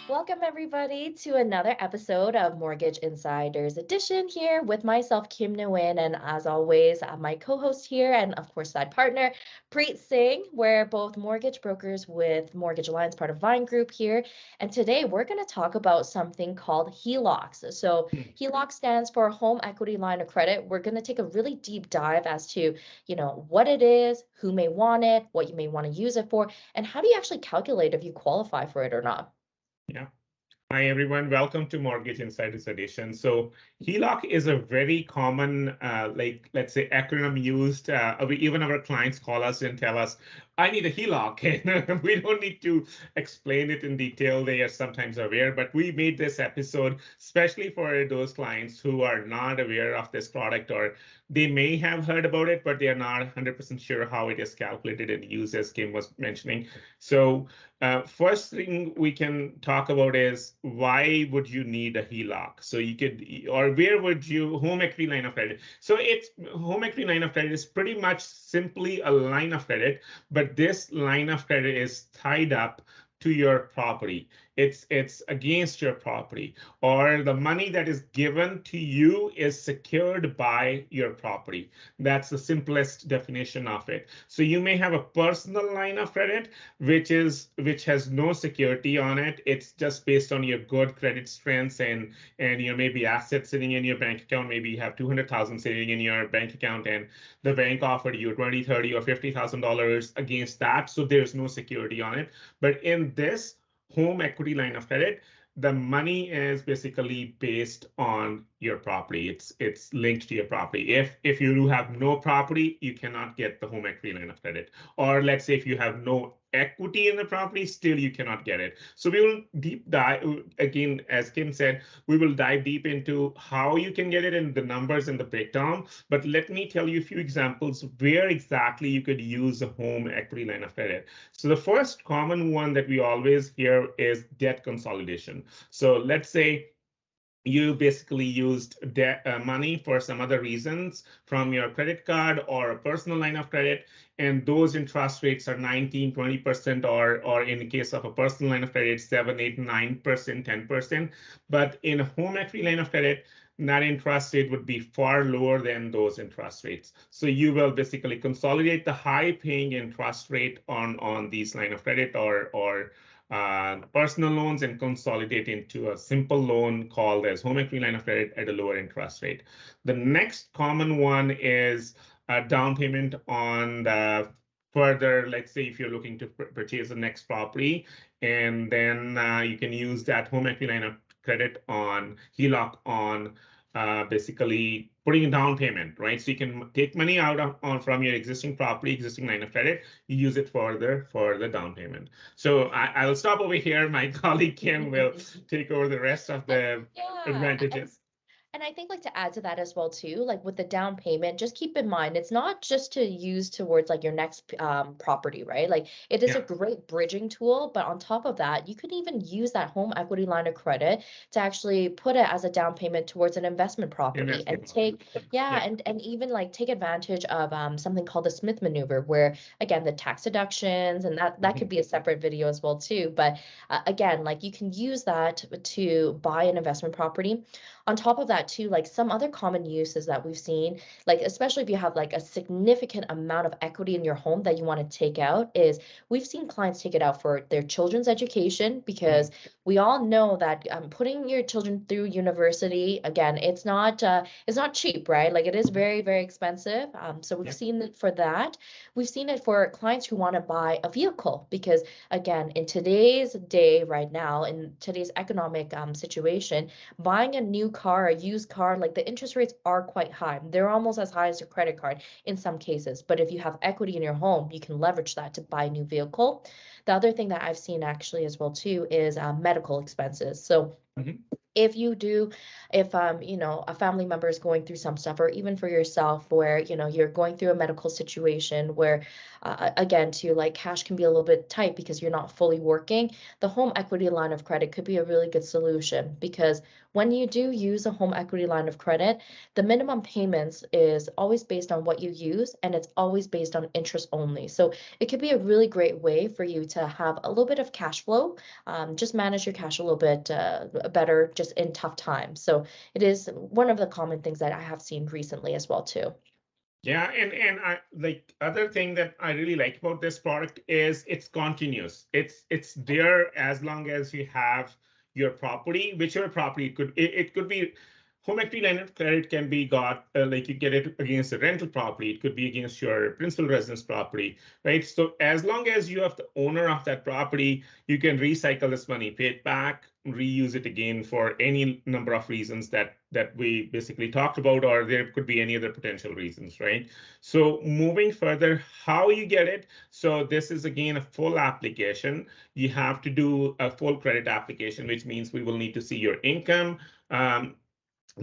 Welcome, everybody, to another episode of Mortgage Insiders Edition here with myself, Kim Nguyen, and as always, my co host here, and of course, side partner, Preet Singh. We're both mortgage brokers with Mortgage Alliance, part of Vine Group here. And today we're going to talk about something called HELOCs. So, HELOC stands for Home Equity Line of Credit. We're going to take a really deep dive as to, what it is, who may want it, what you may want to use it for, and how do you actually calculate if you qualify for it or not. Yeah. Hi, everyone. Welcome to Mortgage Insiders Edition. So HELOC is a very common, let's say, acronym used. Even our clients call us and tell us, I need a HELOC. And we don't need to explain it in detail. They are sometimes aware, but we made this episode especially for those clients who are not aware of this product, or they may have heard about it, but they are not 100% sure how it is calculated and used, as Kim was mentioning. So first thing we can talk about is why would you need a HELOC? So you could, or where would you, home equity line of credit. So it's home equity line of credit is pretty much simply a line of credit, but this line of credit is tied up to your property. It's against your property, or the money that is given to you is secured by your property. That's the simplest definition of it. So you may have a personal line of credit, which has no security on it. It's just based on your good credit strengths and your maybe assets sitting in your bank account. Maybe you have 200,000 sitting in your bank account, and the bank offered you 20, 30, or $50,000 against that. So there's no security on it. But in this home equity line of credit, the money is basically based on your property. It's linked to your property. If you do have no property, you cannot get the home equity line of credit. Or let's say if you have no equity in the property, still you cannot get it. So we will deep dive again, as Kim said, we will dive deep into how you can get it and the numbers and the breakdown. But let me tell you a few examples where exactly you could use a home equity line of credit. So the first common one that we always hear is debt consolidation. So let's say you basically used debt money for some other reasons from your credit card or a personal line of credit, and those interest rates are 19, 20%, or in the case of a personal line of credit, 7, 8, 9%, 10%. But in a home equity line of credit, that interest rate would be far lower than those interest rates. So you will basically consolidate the high paying interest rate on these line of credit or personal loans and consolidate into a simple loan called as home equity line of credit at a lower interest rate. The next common one is a down payment on the further, let's say if you're looking to purchase the next property, and then you can use that home equity line of credit on HELOC on basically putting a down payment, right? So you can take money out from your existing property, existing line of credit, you use it for the down payment. So I will stop over here. My colleague Kim will take over the rest of the advantages. And I think to add to that as well too, with the down payment, just keep in mind it's not just to use towards your next property, right? It is a great bridging tool, but on top of that, you could even use that home equity line of credit to actually put it as a down payment towards an investment property and take and even take advantage of something called the Smith maneuver, where again the tax deductions, and that could be a separate video as well too. But again, you can use that to buy an investment property. On top of that too, some other common uses that we've seen, especially if you have a significant amount of equity in your home that you want to take out, is we've seen clients take it out for their children's education, because we all know that putting your children through university, again, it's not cheap, right? It is very, very expensive. So we've seen it for that. We've seen it for clients who want to buy a vehicle, because again, in today's day right now, in today's economic situation, buying a new car, a used car, the interest rates are quite high. They're almost as high as your credit card in some cases. But if you have equity in your home, you can leverage that to buy a new vehicle. The other thing that I've seen actually as well too is medical expenses. So if a family member is going through some stuff, or even for yourself where you're going through a medical situation where again too, cash can be a little bit tight because you're not fully working, the home equity line of credit could be a really good solution, because when you do use a home equity line of credit, the minimum payments is always based on what you use, and it's always based on interest only. So it could be a really great way for you to have a little bit of cash flow, just manage your cash a little bit better just in tough times. So it is one of the common things that I have seen recently as well too. Yeah, and I like other thing that I really like about this product is it's continuous. It's there as long as you have your property, whichever property it could be. Home equity line of credit can be got like you get it against a rental property. It could be against your principal residence property, right? So as long as you have the owner of that property, you can recycle this money, pay it back, reuse it again for any number of reasons that we basically talked about, or there could be any other potential reasons, right? So moving further, how you get it. So this is again a full application. You have to do a full credit application, which means we will need to see your income.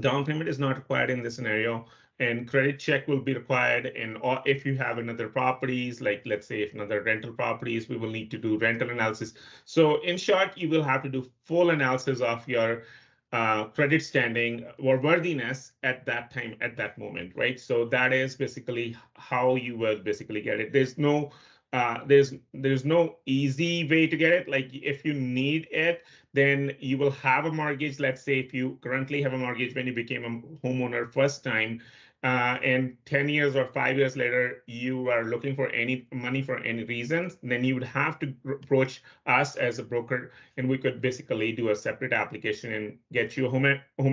Down payment is not required in this scenario, and credit check will be required. And or if you have another properties, like let's say if another rental properties, we will need to do rental analysis. So in short, you will have to do full analysis of your credit standing or worthiness at that time, at that moment, right? So that is basically how you will basically get it. There's no easy way to get it. Like if you need it, then you will have a mortgage. Let's say if you currently have a mortgage when you became a homeowner first time, and 10 years or 5 years later, you are looking for any money for any reasons, then you would have to approach us as a broker, and we could basically do a separate application and get you a home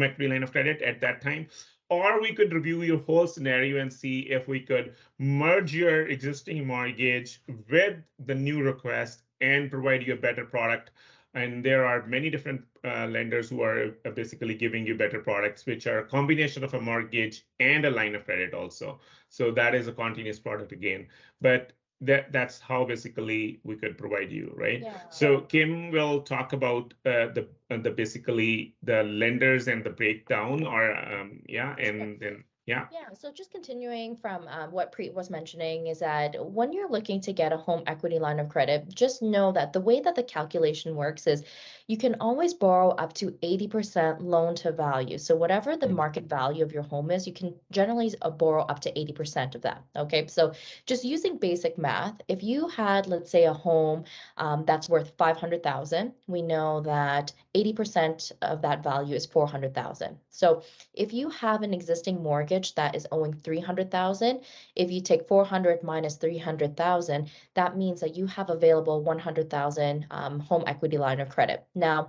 equity line of credit at that time. Or we could review your whole scenario and see if we could merge your existing mortgage with the new request and provide you a better product. And there are many different lenders who are basically giving you better products, which are a combination of a mortgage and a line of credit also. So that is a continuous product again. But that's how basically we could provide you, right? Yeah. So Kim will talk about the basically the lenders and the breakdown, or and then yeah. Yeah, so just continuing from what Preet was mentioning is that when you're looking to get a home equity line of credit, just know that the way that the calculation works is you can always borrow up to 80% loan to value. So whatever the market value of your home is, you can generally borrow up to 80% of that. Okay, so just using basic math, if you had, let's say, a home that's worth 500,000, we know that 80% of that value is 400,000. So if you have an existing mortgage that is owing 300,000, if you take 400 minus 300,000, that means that you have available 100,000 home equity line of credit. Now,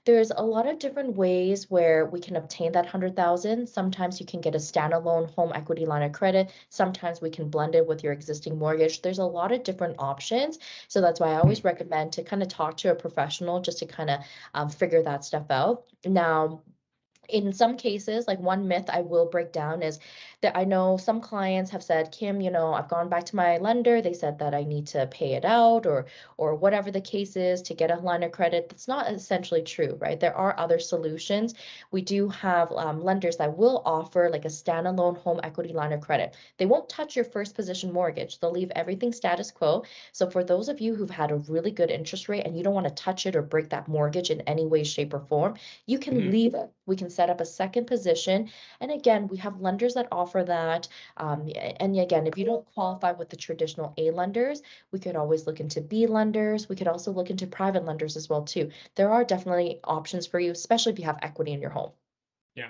there's a lot of different ways where we can obtain that 100,000. Sometimes you can get a standalone home equity line of credit. Sometimes we can blend it with your existing mortgage. There's a lot of different options. So that's why I always recommend to kind of talk to a professional just to kind of figure that stuff out. Now, in some cases, like one myth I will break down is that I know some clients have said, Kim, I've gone back to my lender. They said that I need to pay it out or whatever the case is to get a line of credit. That's not essentially true, right? There are other solutions. We do have lenders that will offer like a standalone home equity line of credit. They won't touch your first position mortgage. They'll leave everything status quo. So for those of you who've had a really good interest rate and you don't want to touch it or break that mortgage in any way, shape, or form, you can leave it. We can set up a second position. And again, we have lenders that offer that. And again, if you don't qualify with the traditional A lenders, we could always look into B lenders. We could also look into private lenders as well too. There are definitely options for you, especially if you have equity in your home. Yeah.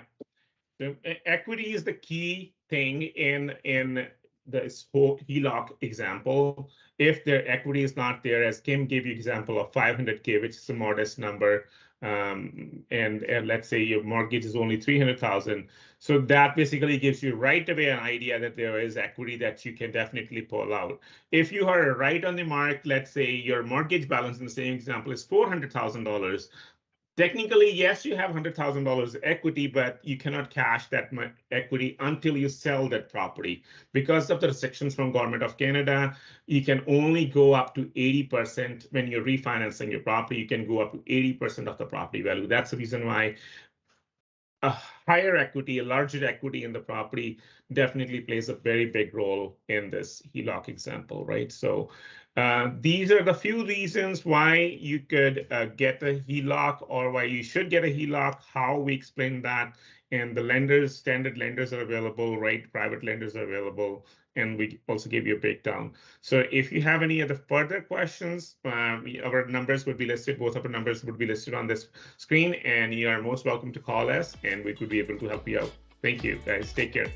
So equity is the key thing in this whole HELOC example. If their equity is not there, as Kim gave you example of 500K, which is a modest number, and let's say your mortgage is only 300,000. So that basically gives you right away an idea that there is equity that you can definitely pull out. If you are right on the mark, let's say your mortgage balance in the same example is $400,000. Technically, yes, you have $100,000 equity, but you cannot cash that equity until you sell that property. Because of the restrictions from Government of Canada, you can only go up to 80% when you're refinancing your property. You can go up to 80% of the property value. That's the reason why a higher equity, a larger equity in the property definitely plays a very big role in this HELOC example, right? So these are the few reasons why you could get a HELOC or why you should get a HELOC, how we explain that. And the lenders, standard lenders are available, right? Private lenders are available. And we also gave you a breakdown. So if you have any other further questions, our numbers would be listed. Both of our numbers would be listed on this screen, and you are most welcome to call us, and we could be able to help you out. Thank you, guys. Take care.